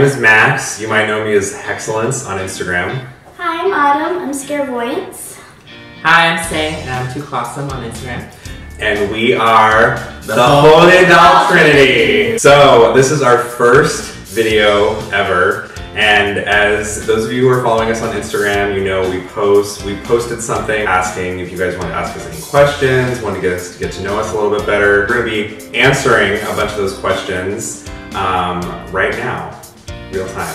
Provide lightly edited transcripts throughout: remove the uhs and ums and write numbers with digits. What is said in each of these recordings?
is Max. You might know me as Hexcellence on Instagram. Hi, I'm Autumn. I'm Scarevoyance. Hi, I'm Say, and I'm Too Clawsome on Instagram. And we are the Holy Doll Trinity. So this is our first video ever. And as those of you who are following us on Instagram, you know we posted something asking if you guys want to ask us any questions, want to get to know us a little bit better. We're going to be answering a bunch of those questions right now, real time.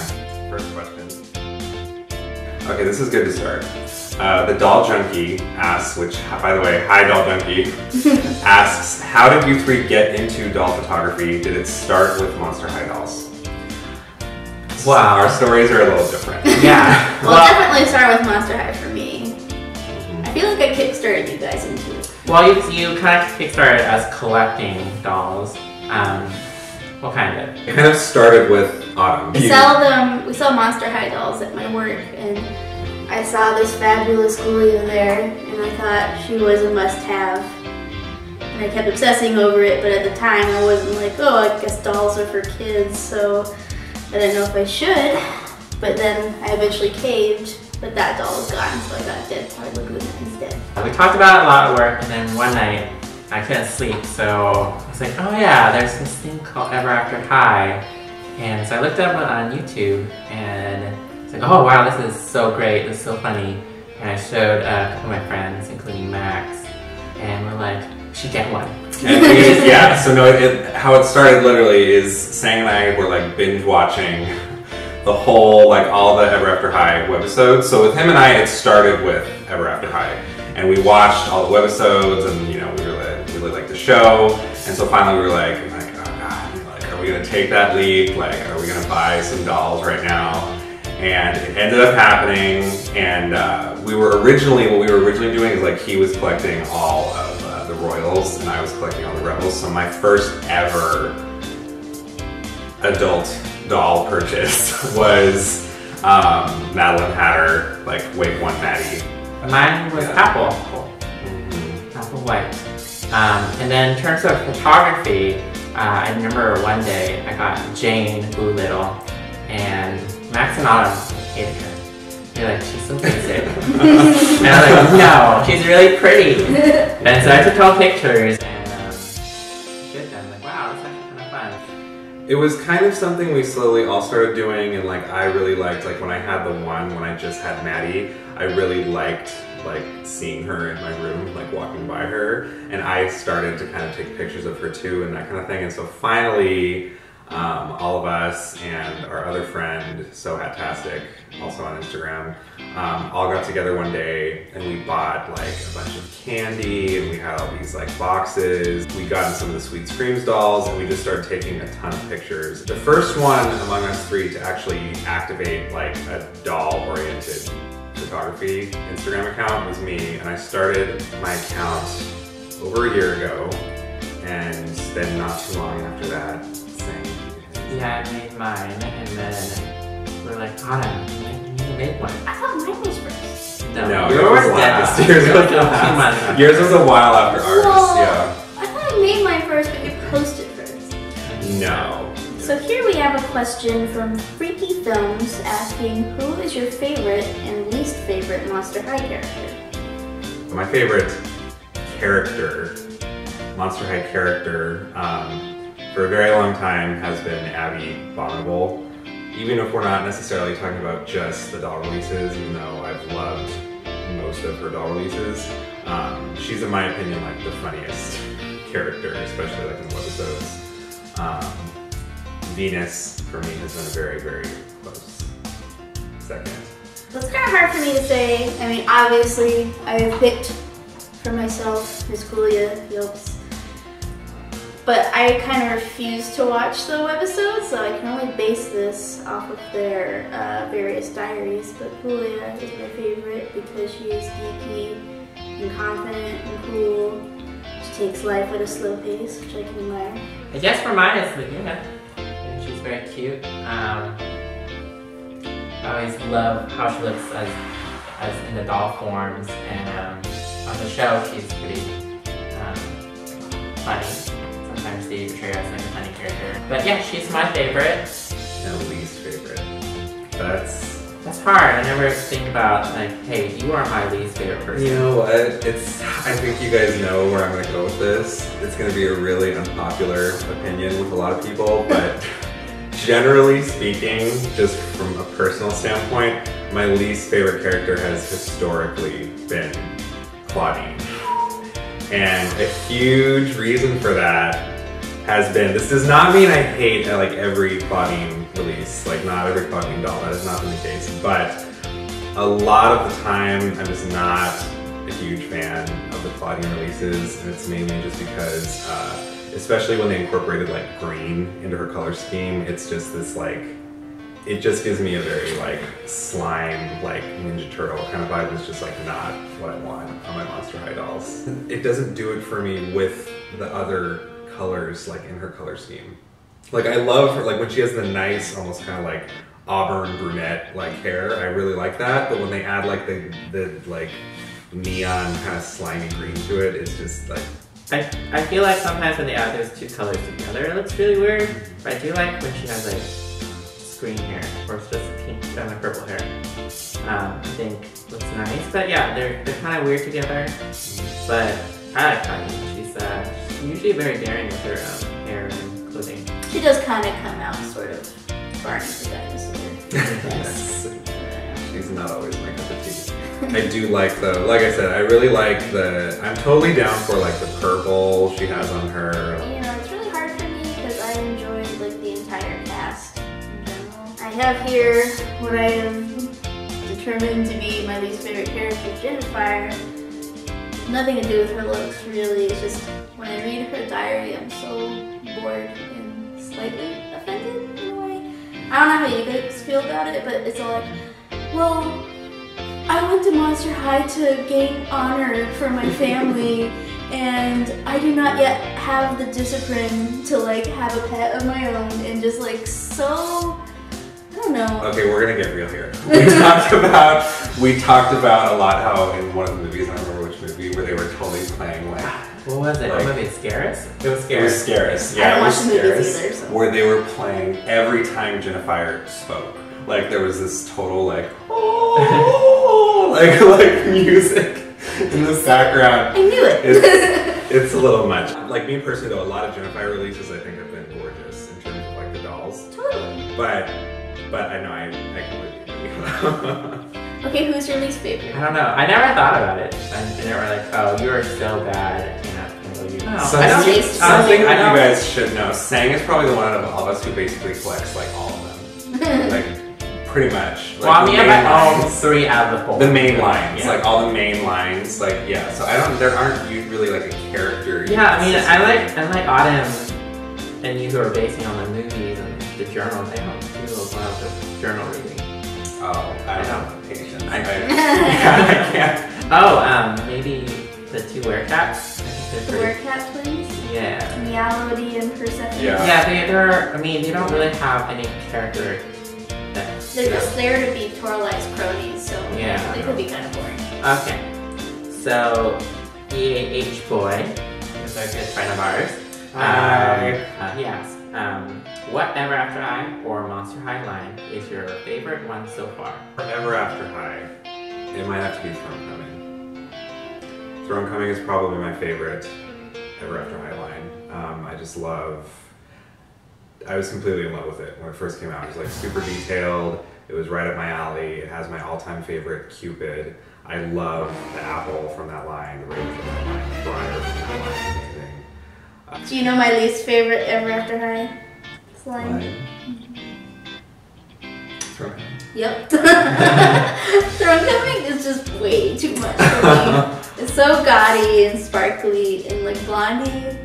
First question. Okay, this is good to start. The Doll Junkie asks, which, by the way, hi Doll Junkie, asks, how did you three get into doll photography? Did it start with Monster High dolls? Wow, our stories are a little different. Yeah. Well, definitely start with Monster High for me. I feel like I kickstarted you guys into it. Well, you kind of kickstarted us collecting dolls. What kind of? It kind of started with Autumn. We sell Monster High dolls at my work, and I saw this fabulous Julia there, and I thought she was a must-have. And I kept obsessing over it, but at the time I wasn't like, oh, I guess dolls are for kids, so I didn't know if I should. But then I eventually caved, but that doll was gone, so I got Dead Part Laguna instead. We talked about it a lot at work, and then one night I couldn't sleep, so I was like, oh yeah, there's this thing called Ever After High. And so I looked up on YouTube, and it's like, oh wow, this is so great, this is so funny. And I showed a couple of my friends, including Max, and we're like, we should get one. And yeah, so no, how it started literally is Sang and I were like binge watching the whole, like all the Ever After High webisodes. So with him and I, it started with Ever After High. And we watched all the webisodes, and you know, we really liked the show. And so finally we were like, oh god, like, are we gonna take that leap? Like, are we gonna buy some dolls right now? And it ended up happening, and what we were originally doing is like he was collecting all of the Royals and I was collecting all the Rebels. So my first ever adult doll purchase was Madeline Hatter, like Wave 1 Maddie. Mine was Apple. Apple White. And then in terms of photography, I remember one day I got Jane Doolittle, and Max and Autumn hated her. They're like, she's so basic. And I was like, no, she's really pretty. And so I took all pictures and did them. Like, wow, that's actually kind of fun. It was kind of something we slowly all started doing, and like I really liked, like when I had the one, when I just had Maddie, I really liked like seeing her in my room, like walking by her, and I started to kind of take pictures of her too and that kind of thing. And so finally, all of us and our other friend, So Hattastic, also on Instagram, all got together one day and we bought like a bunch of candy, and we had all these like boxes. We got in some of the Sweet Screams dolls, and we just started taking a ton of pictures. The first one among us three to actually activate like a doll-oriented photography Instagram account was me, and I started my account over a year ago, and then not too long after that, Sang. Yeah, I made mine, and then we're like, Autumn, you made one. I thought mine was first. No, yours was last. Yours was a while after ours, Well, yeah. I thought I made mine first, but you posted first. No. So here we have a question from Freaky Films asking, who is your favorite and least favorite Monster High character? My favorite character, Monster High character, for a very long time has been Abby Abominable. Even if we're not necessarily talking about just the doll releases, even though I've loved most of her doll releases, she's in my opinion like the funniest character, especially like in the webisodes. Venus, for me, has been a very, very close second. Well, it's kind of hard for me to say. I mean, obviously, I've picked for myself Miss Julia Yelps, but I kind of refuse to watch the webisodes, so I can only base this off of their various diaries. But Julia is my favorite because she is geeky and confident and cool. She takes life at a slow pace, which I can admire. I guess for mine it's Laguna. She's very cute. I always love how she looks as in the doll forms, and on the show she's pretty funny. Sometimes they portray her as like a funny character. But yeah, she's my favorite. and least favorite. That's hard. I never think about like, hey, you are my least favorite person. You know what? I think you guys know where I'm gonna go with this. It's gonna be a really unpopular opinion with a lot of people, but generally speaking, just from a personal standpoint, my least favorite character has historically been Claudine. And a huge reason for that has been, this does not mean I hate like every Claudine release, like not every Claudine doll, that has not been the case, but a lot of the time I'm just not a huge fan of the Claudine releases, and it's mainly just because, especially when they incorporated like green into her color scheme, it's just this like, it just gives me a very like slime, like Ninja Turtle kind of vibe. It's just like not what I want on my Monster High dolls. It doesn't do it for me with the other colors like in her color scheme. Like I love her, like when she has the nice, almost kind of like auburn brunette like hair, I really like that. But when they add like the like neon kind of slimy green to it, it's just like, I feel like sometimes when they add those two colors together, it looks really weird. But I do like when she has like green hair, or it's just pink and like purple hair. I think looks nice. But yeah, they're kind of weird together. But I like Claudine. She's usually very daring with her hair and clothing. She does kind of come out sort of Barney the dinosaur. yes. She's not always my cup of tea. I do like though, like I said, I really like I'm totally down for like the purple she has on her. You know, it's really hard for me because I enjoyed like the entire cast in general. I have here what I have determined to be my least favorite character, Jennifer. Nothing to do with her looks really, it's just when I read her diary I'm so bored and slightly offended in a way. I don't know how you guys feel about it, but it's all like, well, I went to Monster High to gain honor for my family, and I do not yet have the discipline to like have a pet of my own, and just like so, I don't know. Okay, we're gonna get real here. We talked about a lot how in one of the movies, I don't remember which movie, where they were totally playing like, what was it? Like, what movie? Scaris? It was Scaris. It was Scaris. Yeah, I don't it watch was the movies Scaris, either, so. where they were playing every time Jennifer spoke. Like there was this total like, oh, like music in the background. I knew it. It's a little much. Like me personally though, a lot of Jennifer releases I think have been gorgeous in terms of like the dolls. Totally. But I know I completely agree. Okay, who's your least favorite? I don't know. I never thought about it. I never like, oh, you are so bad. I cannot handle you. No, Something that you guys should know. Sang is probably the one out of all of us who basically collects like all of them. Like pretty much. Like, well, I mean, I own 3 out of the 4. The main lines, yeah. like all the main lines, like yeah. So there aren't really like a character. Yeah, I mean, I like Autumn and you who are basing on the movies and the journals. I don't do a lot of journal reading. Oh, I don't have patience. I can't. Oh, maybe the 2 werecats. The Werecat twins? Yeah. Meowity and Persephone? Yeah. Yeah, they're, I mean, they don't really have any character. They're just there to be Torali's cronies, so yeah, they could be kind of boring. Okay. So, EAH Boy is a good friend of ours. He asks, what Ever After High or Monster High line is your favorite one so far? Ever After High, it might have to be Throne Coming. Throne Coming is probably my favorite Ever After High line. I just love, I was completely in love with it when it first came out. It was like super detailed, it was right up my alley, it has my all-time favorite Cupid. I love the apple from that line, the raven from that line, the briar from that line, amazing. Do you know my least favorite Ever After High line? Throne Coming. Yep. Throne Coming is just way too much for me. It's so gaudy and sparkly and like Blondie.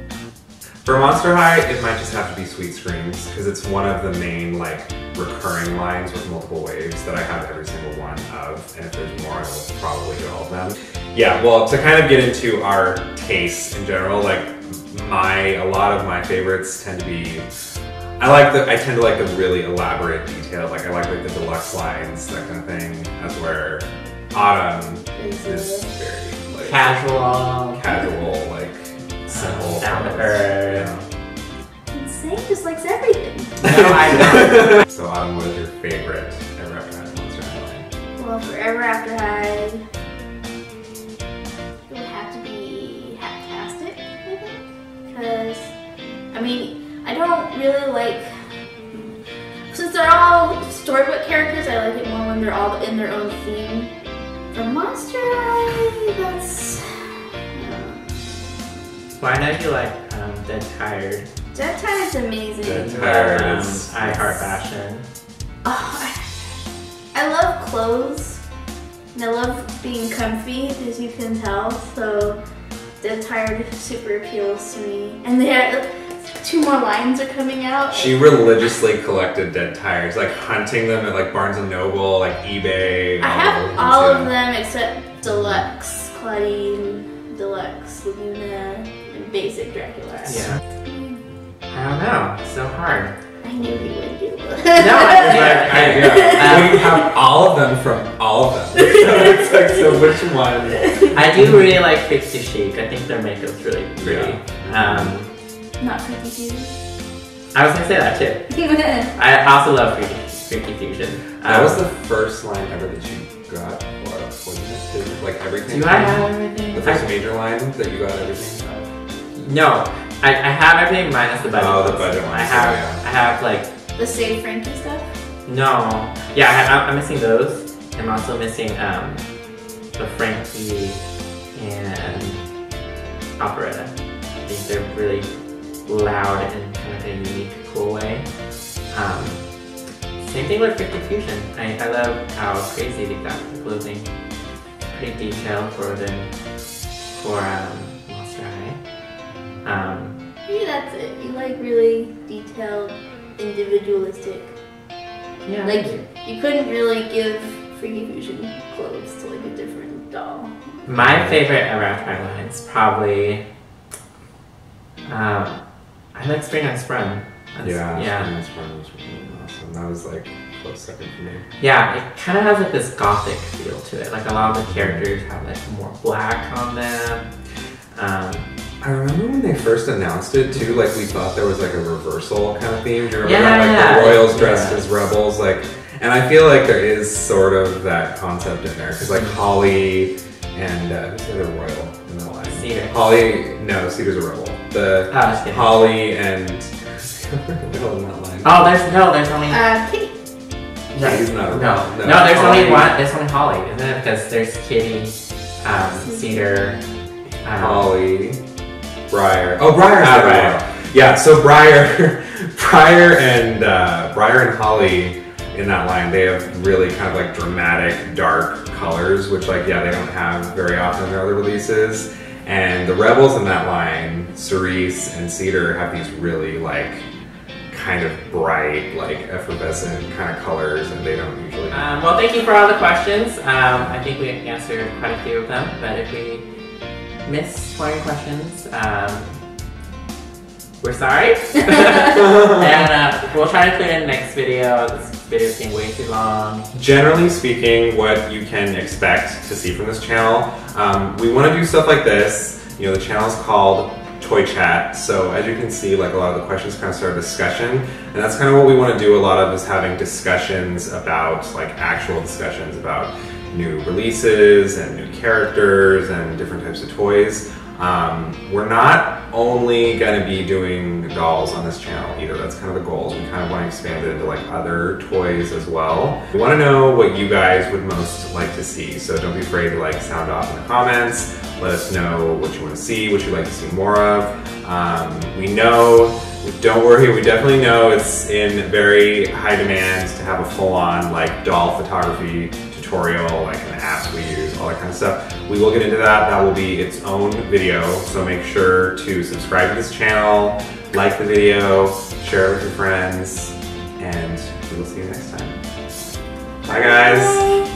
For Monster High, it might just have to be Sweet Screams, because it's one of the main like recurring lines with multiple waves that I have every single one of, and if there's more, I will probably do all of them. Yeah, well, to kind of get into our tastes in general, like a lot of my favorites tend to be, I tend to like the really elaborate detail, like I like the deluxe lines, that kind of thing. That's where Autumn is very like casual, like simple, down to earth. Insane. Zane just likes everything. No, I don't. So Autumn, what is your favorite Ever After High Monster High line? Well, for Ever After High, it would have to be Hacktastic, I think. Because, I mean, I don't really like, since they're all storybook characters, I like it more when they're all in their own theme. For Monster High, that's... Well, I know you like Dead Tired. Dead Tired's amazing. Dead Tired is... I Heart Fashion. Oh, I love clothes, and I love being comfy, as you can tell, so Dead Tired super appeals to me. And there, 2 more lines are coming out. She religiously collected Dead Tires, like hunting them at like Barnes & Noble, like eBay. I have all of them except Deluxe, Claudine, Deluxe, Laguna, and Basic Dracula. Yeah. I don't know. It's so hard. I knew he would do it. We have all of them from all of them. It's like, so which one? I do really like Pixie Chic. I think their makeup's really pretty. Yeah. Not Freaky Fusion. I was gonna say that too. I also love Freaky Fusion. That was the first line ever that you got, or wasn't it? Like everything? Do I have everything? The first major line that you got everything? No. I have everything minus the budget. Oh, the ones. budget ones. I have like... The Save Frankie stuff? No. Yeah, I'm missing those. I'm also missing the Frankie and Operetta. I think they're really loud in kind of a unique, cool way. Same thing with Freaky Fusion. I love how crazy they got the clothing. Pretty detailed for Monster High. Maybe that's it. You like really detailed, individualistic. Yeah. Like, you couldn't really give Freaky Fusion clothes to like a different doll. My favorite Ever After High line is probably I like Spring on Sprung. Yeah. Spring on Sprung was really awesome. That was like a close second for me. Yeah, it kind of has like this gothic feel to it. Like a lot of the characters have like more black on them. I remember when they first announced it too, like we thought there was like a reversal kind of theme. Do you remember Yeah, that? Like the royals dressed as rebels, like, and I feel like there is sort of that concept in there because like Holly and who's the other royal in the line? Cedar. Holly, no, Cedar's a rebel. The just kidding. Holly and who's the other royal in that line? Oh, there's only Kitty. He's not a no, rebel. there's Holly. only one. There's only Holly, isn't it? Because there's Kitty, Cedar, Holly, Briar. Oh, Briar's Ah, the Briar. royal. Yeah, so Briar and Holly in that line, they have really kind of like dramatic, dark colors, which like, yeah, they don't have very often in their other releases. And the rebels in that line, Cerise and Cedar, have these really like kind of bright, like effervescent kind of colors, and they don't usually. Well, thank you for all the questions. I think we answered quite a few of them, but if we missed one of your questions, we're sorry. And we'll try to put in the next video. This video is getting way too long. Generally speaking, what you can expect to see from this channel, we want to do stuff like this. You know, the channel is called Toy Chat, so as you can see, like a lot of the questions kind of start a discussion, and that's kind of what we want to do a lot of, is having discussions about, like actual discussions about new releases and new characters and different types of toys. We're not only going to be doing dolls on this channel either. That's kind of the goals. We kind of want to expand it into like other toys as well. We want to know what you guys would most like to see, so don't be afraid to like sound off in the comments. Let us know what you want to see, what you'd like to see more of. We know, don't worry, we definitely know it's in very high demand to have a full-on like doll photography tutorial, like an apps we use, all that kind of stuff. We will get into that. That will be its own video, so make sure to subscribe to this channel, like the video, share it with your friends, and we will see you next time. Bye guys! Bye.